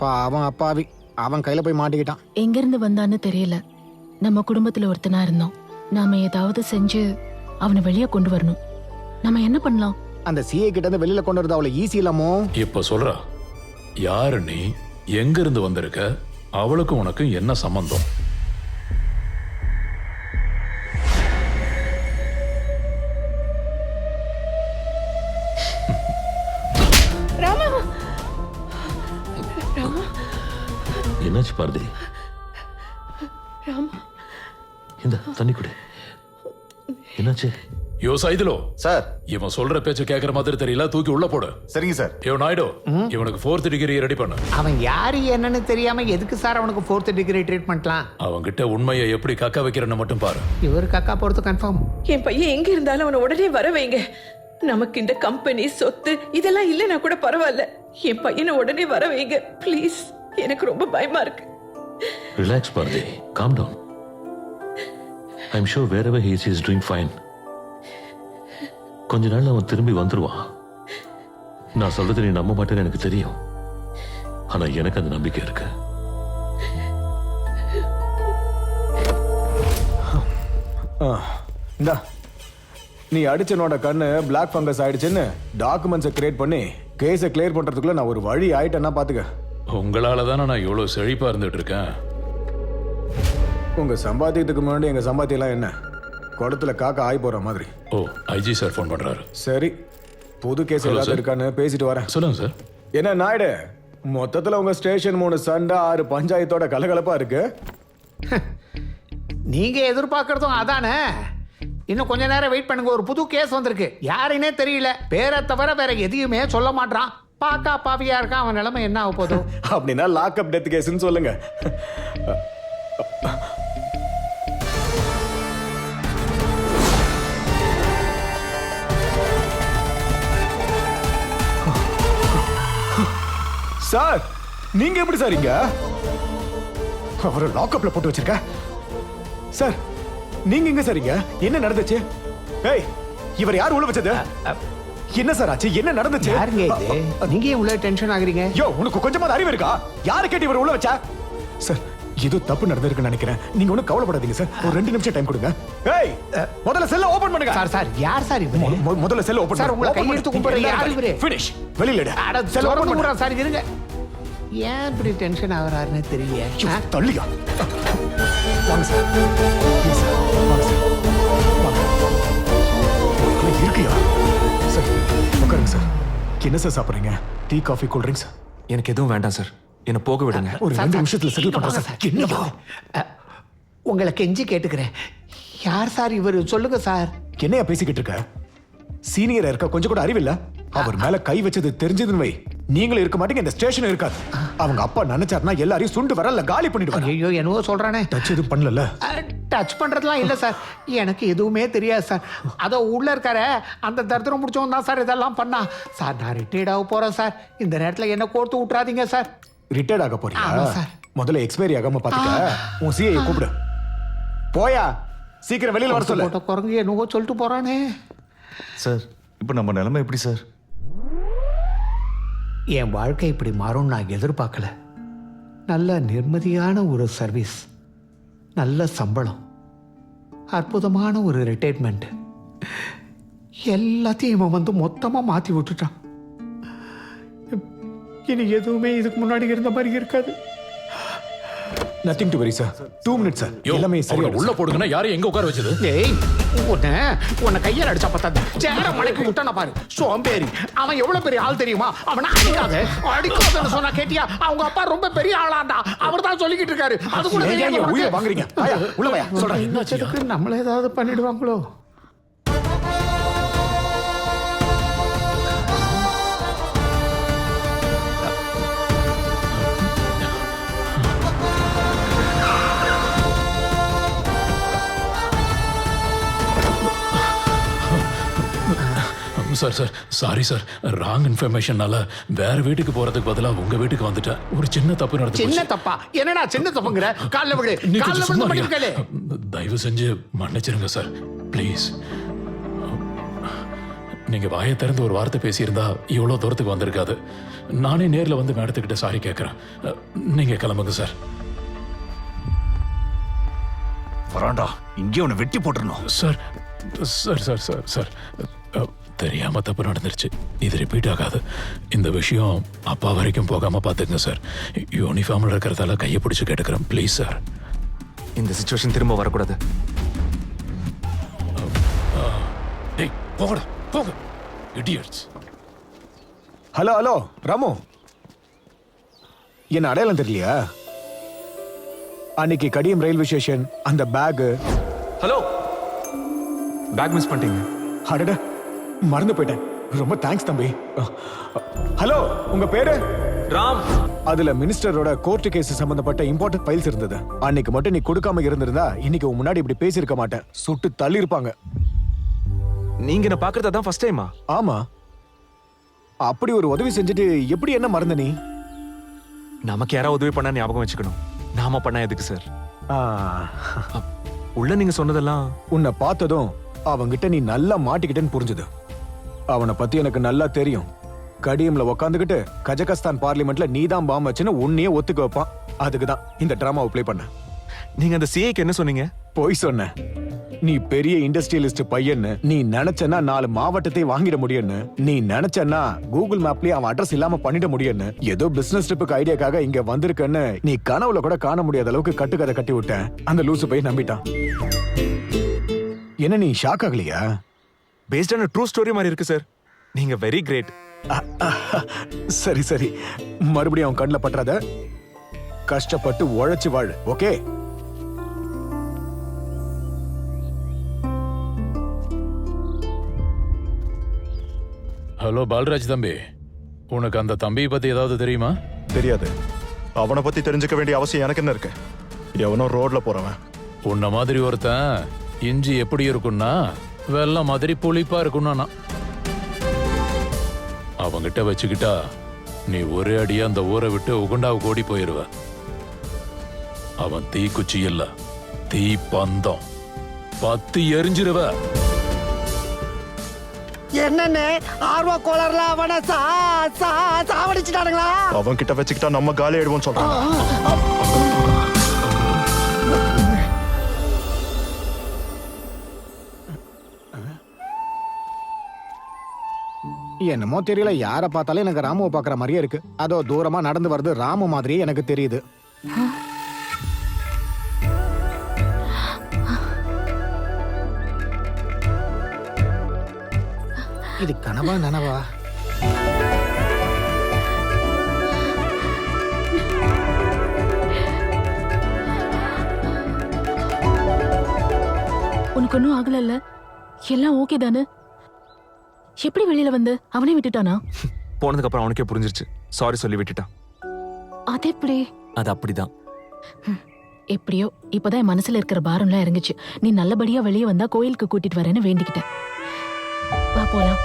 அவன் அப்பாவி அவன் கையில போய் மாட்டிக்கிட்டான். எங்க இருந்து வந்தான்னு தெரியல. நம்ம குடும்பத்துல ஒருத்தனா இருந்தோம். நாம ஏதாவது செஞ்சு அவனை வெளியே கொண்டு வரணும். நம்ம என்ன பண்ணலாம்? அந்த சிஏ கிட்ட இருந்து வெளியில கொண்டு வரது அவ்வளவு ஈஸி இல்லாமோ? இப்ப சொல்றா, யாரு நீ, எங்க இருந்து வந்திருக்க, அவளுக்கும் உனக்கு என்ன சம்பந்தம்? என்னாச்சு பாரதி? இந்த தண்ணி குடி. என்னாச்சு? யோ சைதுலோ சார். இவன் சொல்ற பேச்ச கேக்குற மாதிரி தெரியல, தூக்கி உள்ள போடு. சரிங்க சார். யோ நாயுடு, இவனுக்கு 4th டிகிரி ரெடி பண்ணு. அவன் யாரு என்னன்னு தெரியாம எதுக்கு சார் அவனுக்கு 4th டிகிரி ட்ரீட்மெண்ட்லாம்? அவன்கிட்ட உண்மையை எப்படி கக்க வைக்கிறன்னு மட்டும் பாரு. இவர் கக்கா போறது கன்ஃபார்ம். என் பையன் எங்க இருந்தாலும் அவனை உடனே வர வைங்க. நமக்கு இந்த கம்பெனி சொத்து இதெல்லாம் இல்லைன்னா கூட பரவாயில்ல. என் பையனை உடனே வர வைங்க ப்ளீஸ். எனக்கு ரொம்ப பயமா இருக்கு. Relax Bharathi, calm down. I am sure wherever he is doing fine. கொஞ்ச நாள் அவன் திரும்பி வந்துருவான். நான் சொல்றது நீ நம்ப மாட்டேன்னு எனக்கு தெரியும். ஆனா எனக்கு அந்த நம்பிக்கை இருக்கு. இந்தா, நீ அடிச்சனோட கண்ணு பிளாக் ஃபங்கஸ் ஆயிடுச்சுன்னு டாக்குமெண்ட்ஸை கிரியேட் பண்ணி கேஸை கிளியர் பண்றதுக்குள்ள நான் ஒரு வழி ஆயிட்டேன்னா பாத்துக்க. உங்களால தானே நான் இவ்வளவு செழிப்பா இருந்துட்டு இருக்கேன். உங்க சம்பாத்தியத்துக்கு முன்னாடி எங்க சம்பாத்தியம் என்ன குளத்துல காக்கா ஆகி போற மாதிரி. ஓ, ஐஜி சார் ஃபோன் பண்றாரு. சரி, புது கேஸ் Hello, ஏதாவது sir. இருக்கான்னு பேசிட்டு வரேன். சொல்லுங்க சார். என்ன நாயுடு, மொத்தத்துல உங்க ஸ்டேஷன் 3 சண்டை 6 பஞ்சாயத்தோட கலகலப்பா இருக்கு. நீங்க எதிர்பார்க்கறதும் அதானே. இன்னும் கொஞ்ச நேரம் வெயிட் பண்ணுங்க, ஒரு புது கேஸ் வந்திருக்கு. யாருன்னே தெரியல, பேரை தவிர வேற எதையுமே சொல்ல மாட்டான். பாக்கா பாவியா இருக்கான். அவன் நிலைமை என்ன ஆக போதும்? அப்படின்னா லாக்அப் டெத் கேஸ்ன்னு சொல்லுங்க. சார், நீங்க எப்படி சார் இங்க? அவரை லாக்அப்ல போட்டு வச்சிருக்க. சார், நீங்க எங்க சார்? இங்க என்ன நடந்துச்சு? ஏய், இவர் யார் உள்ள வச்சது? என்ன சார் ஆச்சு? என்ன நடந்துச்சு? யாருங்க இது? நீங்க ஏன் உள்ள டென்ஷன் ஆகுறீங்க? யோ, உனக்கு கொஞ்சமாவது அறிவு இருக்கா? யாரை கேட்டு இவர் உள்ள வச்சா? சார், ஏதோ தப்பு நடந்திருக்குன்னு நினைக்கிறேன். நீங்க ஒன்றும் கவலைப்படாதீங்க சார். ஒரு 2 நிமிஷம் டைம் கொடுங்க. ஏய், முதல்ல செல்ல ஓபன் பண்ணுங்க. சார் சார், யார் சார் இவரு? முதல்ல செல்ல ஓபன் சார், உங்களை Open கையெடுத்து பண்ணு. கும்பிடுற யார் இவரு? Finish. வெளியில எடு. செல்ல ஓபன் திறந்து பண்ணுங்க. விடுறா சார், இருங்க. ஏன் இப்படி டென்ஷன் ஆகுறாருன்னு தெரியல. தள்ளியா? வாங்க சார். Please sir. வாங்க சார். வாங்க. உங்களுக்குள்ள இருக்கியா? சார், உட்காருங்க சார். என்ன சார் சாப்பிடுறீங்க? Tea, coffee, cool drinks? எனக்கு எதுவும் வேண்டாம் சார். என்ன போக விடுங்க. ஒரு 2 நிமிஷத்துல செட்டில் பண்றேன் சார். என்னவா? உங்களை கெஞ்சி கேட்டுக்கிறேன். யார் சார் இவரு? சொல்லுங்க சார். என்னையா பேசிக்கிட்டு இருக்க? சீனியரா இருக்க கொஞ்சம் கூட அறிவில்ல? அவர் மேல கை வச்சது தெரிஞ்சதுன்னு வை, நீங்களும் இருக்க மாட்டீங்க, இந்த ஸ்டேஷன் இருக்காது. அவங்க அப்பா நினைச்சாருன்னா எல்லாரையும் சுண்டு வரல காலி பண்ணிடுவாங்க. ஐயோ, என்னவோ சொல்றானே. டச் எதுவும் பண்ணல? டச் பண்றதுலாம் இல்ல சார். எனக்கு எதுவுமே தெரியாது சார். அதோ உள்ள இருக்கார அந்த தரித்திரம் முடிச்சவன் தான் சார் இதெல்லாம் பண்ணா. சார், நான் ரிட்டையர்ட் ஆக போறேன் சார். இந்த நேரத்துல என்ன கோர்த்து விட்டுறாதீங்க சார். ரிட்டையர்ட் ஆக போறியா? ஆமா சார். முதல்ல எக்ஸ்பைரி ஆகாம பாத்துக்க. உன் சிஐ கூப்பிடு. போயா, சீக்கிரம் வெளியில வர சொல்லு. போட்ட குரங்கு என்னவோ சொல்லிட்டு போறானே. சார், இப்போ நம்ம நிலைமை எப்படி சார்? என் வாழ்க்கை இப்படி மாறும் நான் எதிர்பார்க்கல. நல்ல நிம்மதியான ஒரு சர்வீஸ், நல்ல சம்பளம், அற்புதமான ஒரு ரிட்டையர்மெண்ட், எல்லாத்தையும் இவன் வந்து மொத்தமா மாத்தி விட்டுட்டான். இனி எதுவுமே இதுக்கு முன்னாடி இருந்த மாதிரி இருக்காது. Nothing to very sir. 2 minutes sir. எல்லாமே சரியா உள்ள போடுங்கன்னா யாரையும் எங்க உட்கார வச்சது? ஏய், உன்னை கையால் அடிச்சா பத்தாது. சேர மலைக்கு விட்டான பாரு சோம்பேறி. அவன் எவ்வளவு பெரிய ஆள் தெரியுமா? அவனை அடிக்காதுன்னு சொன்னா கேட்டியா? அவங்க அப்பா ரொம்ப பெரிய ஆளாண்டா. அவர் தான் சொல்லிக்கிட்டு இருக்காரு. அது கூட தெரியாம உயிரை வாங்குறீங்க. ஆயா, உள்ள வாயா சொல்றேன். என்னச்சதுக்கு நம்மள ஏதாவது பண்ணிடுவாங்களோ? Sir sir, sorry sir. Wrong இன்ஃபர்மேஷனால வேற வீட்டுக்கு போறதுக்கு பதிலா உங்க வீட்டுக்கு வந்துட்டேன். ஒரு சின்ன தப்பு நடந்து சின்ன தப்பா? என்னடா சின்ன தப்புங்கற? கால்ல விடு. கால்ல விடு பண்ணிருக்கலே. தயவு செஞ்சு மன்னிச்சிருங்க சார், ப்ளீஸ். நீங்க வாயை திறந்து ஒரு வார்த்தை பேசியிருந்தா இவ்வளவு தூரத்துக்கு வந்திருக்காது. நானே நேர்ல வந்து மேடத்துக்கிட்ட சாரி கேட்கறேன். நீங்க கிளம்புங்க சார். வராண்டா, இங்கே உன்னை வெட்டி போட்டுறணும். Sir sir sir sir sir தெரியாம தப்பு நடந்துருச்சு. இது ரிப்பீட் ஆகாது. இந்த விஷயம் அப்பா வரைக்கும் போகாம பாத்துங்க சார். யூனிஃபார்ம்ல இருக்கிறதால கையை பிடிச்சு கேட்டுக்கிறேன் ப்ளீஸ் சார். இந்த சுச்சுவேஷன் திரும்ப வரக்கூடாது. டேய் போகடா போக இடியட்ஸ். ஹலோ ஹலோ ராமு, என்ன அடையாளம் தெரியலையா? அன்னைக்கு கடியம் ரயில்வே ஸ்டேஷன் அந்த பேக். ஹலோ, பேக் மிஸ் பண்ணிட்டீங்க. அடட, மறந்து போயிட்டேன். ரொம்ப தேங்க்ஸ் தம்பி. ஹலோ, உங்க பேரு? ராம். அதுல மினிஸ்டரோட கோர்ட் கேஸ் சம்பந்தப்பட்ட இம்பார்ட்டன்ட் ஃபைல்ஸ் இருந்தது. அன்னைக்கு மட்டும் நீ கொடுக்காம இருந்திருந்தா இன்னைக்கு உன் முன்னாடி இப்படி பேசியிருக்க மாட்டேன். சுட்டு தள்ளி இருப்பாங்க. நீங்க என்ன பாக்குறதா தான் ஃபர்ஸ்ட் டைமா? ஆமா. அப்படி ஒரு உதவி செஞ்சுட்டு எப்படி என்ன மறந்த நீ? நமக்கு யாராவது உதவி பண்ணா ஞாபகம் வச்சுக்கணும். நாம பண்ணா எதுக்கு சார்? ஆ, உள்ள நீங்க சொன்னதெல்லாம் உன்னை பார்த்ததும் அவங்கிட்ட நீ நல்லா மாட்டிக்கிட்டேன்னு புரிஞ்சுது. அவனை பத்தி எனக்கு நல்லா தெரியும். கடியம்ல உக்காந்துக்கிட்டு கஜகஸ்தான் பார்லிமெண்ட்ல நீதான் பாம் வச்சுன்னு உன்னையே ஒத்துக்க வைப்பான். அதுக்குதான் இந்த டிராமாவை ப்ளே பண்ண. நீங்க அந்த சிஏக்கு என்ன சொன்னீங்க? போய் சொன்ன. நீ பெரிய இண்டஸ்ட்ரியலிஸ்ட் பையன்னு, நீ நினைச்சனா 4 மாவட்டத்தை வாங்கிட முடியும்னு, நீ நினைச்சனா கூகுள் மேப்லயே அவன் அட்ரஸ் இல்லாம பண்ணிட முடியும்னு, ஏதோ பிசினஸ் ட்ரிப்புக்கு ஐடியாக்காக இங்க வந்திருக்கன்னு நீ கனவுல கூட காண முடியாத அளவுக்கு கட்டுக்கதை கட்டி விட்டேன். அந்த லூசு போய் நம்பிட்டான். என்ன நீ ஷாக் ஆகலையா? பேஸ்ட் ஆன் ட்ரூ ஸ்டோரி மாதிரி இருக்கு சார். நீங்க வெரி கிரேட். சரி சரி, மறுபடியும் அவன் கண்ணில் பற்றாத. கஷ்டப்பட்டு உழைச்சு வாழு, ஓகே? ஹலோ பால்ராஜ் தம்பி, உனக்கு அந்த தம்பியை பத்தி ஏதாவது தெரியுமா? தெரியாது. அவனை பத்தி தெரிஞ்சுக்க வேண்டிய அவசியம் எனக்கு என்ன இருக்கு? எவனோ ரோட்ல போறவன். உன்ன மாதிரி ஒருத்தன் இஞ்சி எப்படி இருக்கும்னா வெள்ளம் மாதிரி புளிப்பா இருக்கும்னா அவங்கிட்ட வச்சுக்கிட்டா நீ ஒரே அடியா அந்த ஊரை விட்டு உகுண்டாவுக்கு ஓடி போயிருவ. அவன் தீக்குச்சி இல்ல, தீ பந்தம். பத்து எரிஞ்சிருவ. என்னன்னு ஆர்வ கோளர்ல அவனை சாவடிச்சுட்டானுங்களா? அவன் கிட்ட வச்சுக்கிட்டா நம்ம காலி ஆயிடுவோம் சொல்றான். என்னமோ தெரியல, யாரை பார்த்தாலும் எனக்கு ராமுவை பார்க்குற மாதிரியே இருக்கு. அதோ தூரமா நடந்து வருது ராமு மாதிரியே எனக்கு தெரியுது. இது கனவா நனவா? உனக்கு ஒன்னும் ஆகல? எல்லாம் ஓகே தானே? எப்படி வெளியில வந்து அவனே விட்டுட்டானா? போனதுக்கு அப்புறம் அவனுக்கே புரிஞ்சிருச்சு. சாரி சொல்லி விட்டுட்டான். அது எப்படி? அது அப்படிதான். எப்படியோ இப்பதான் என் மனசுல இருக்கிற பாரம்லாம் இறங்குச்சு. நீ நல்லபடியா வெளியே வந்தா கோயிலுக்கு கூட்டிட்டு வரேன்னு வேண்டிக்கிட்டேன். வா போலாம்.